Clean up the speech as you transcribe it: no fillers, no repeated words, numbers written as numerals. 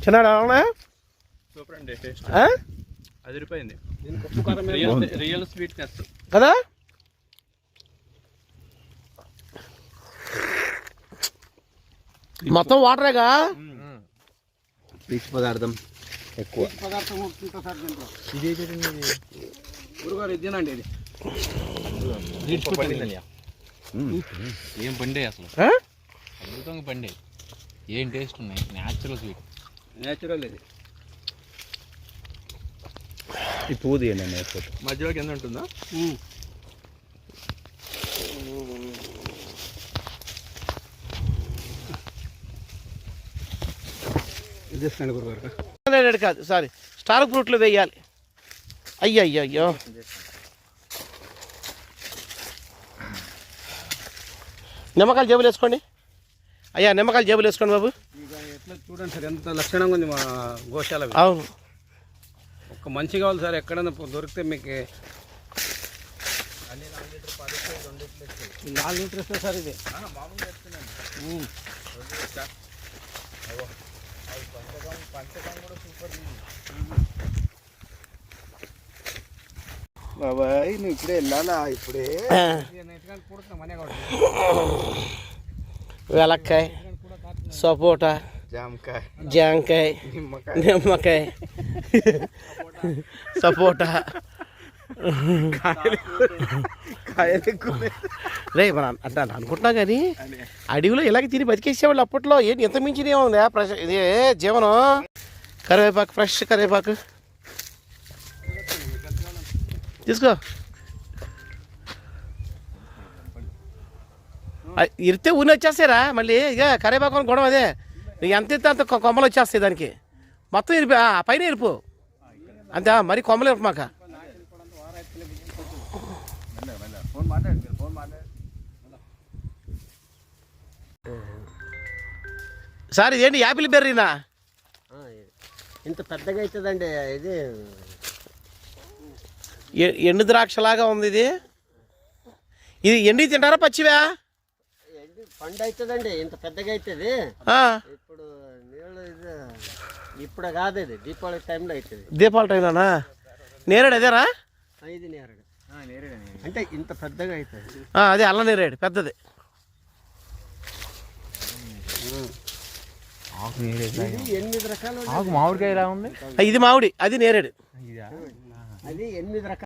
చిన్న సూపర్ అండి, టేస్ట్ అదిరిపోయింది. రియల్ స్వీట్నెస్ కదా. మొత్తం వాటరేగా, పీచు పదార్థం ఎక్కువ. ఇదేనండి, ఇది ఏం పండే అసలు, అద్భుతంగా పండే. ఏం టేస్ట్ ఉన్నాయి, న్యాచురల్ స్వీట్, న్యాచురల్. ఇది ఈ పువ్వు తీయండి మధ్యలో కింద ఉంటుందా. కాదు, సారీ, స్టార్ ఫ్రూట్లు వేయాలి. అయ్యో అయ్యో అయ్యో, నిమ్మకాయలు జేబులు వేసుకోండి అయ్యా, నిమ్మకాయలు జేబులు వేసుకోండి బాబు. ఎట్లా చూడండి సార్, ఎంత లక్షణంగా ఉంది మా గోశాల. అవును, ఒక్క మంచి కావాలి సార్, ఎక్కడైనా దొరికితే మీకు 4 లీటర్ ఇస్తుంది సార్. ఇది బాబాయ్ నువ్వు ఇప్పుడే వెళ్ళాలా? ఇప్పుడే వెలక్కాయ, సపోటా, జామకాయ, నిమ్మకాయ, సపోటా, రే మన అంటే అనుకుంటున్నా కానీ అడవిలో ఇలాగే తిని బతికేసేవాళ్ళు అప్పట్లో. ఏంటి ఎంత మించినే ఉందా ఇది జీవనం. కరివేపాకు, ఫ్రెష్ కరివేపాకు తీసుకో. ఇరితే ఊని వచ్చేస్తారా మళ్ళీ. ఇక కరివేపాకు గొడవ అదే, నీకు ఎంత ఇస్తే అంత కొమ్మలు వచ్చేస్తాయి దానికి. మొత్తం ఇరిపి పైన ఇరుపు అంతే, మరి కొమ్మలు ఇరుపు మాక. సార్ ఇదేంటి యాపిల్ బెర్రీనా? ఇంత పెద్దగా అవుతుందండి ఇది. ఎండు ద్రాక్షలాగా ఉంది ఇది. ఇది ఎండి తింటారా పచ్చివా? పండు అవుతుందండి, ఇంత పెద్దగా అవుతుంది. ఇప్పుడు నీళ్ళు ఇది ఇప్పుడు కాదు, ఇది దీపావళి టైంలో అవుతుంది. దీపావళి టైంలోనా? నేరేడు అదేనా? ఇది నేరేడు అంటే ఇంత పెద్దగా అవుతుంది. అదే అల్ల నేరేడు పెద్దది. ఎనిమిది రకాలు మామిడికాయ ఇలా ఉంది. ఇది మామిడి, అది నేరేడు. అది 8 రకాలు.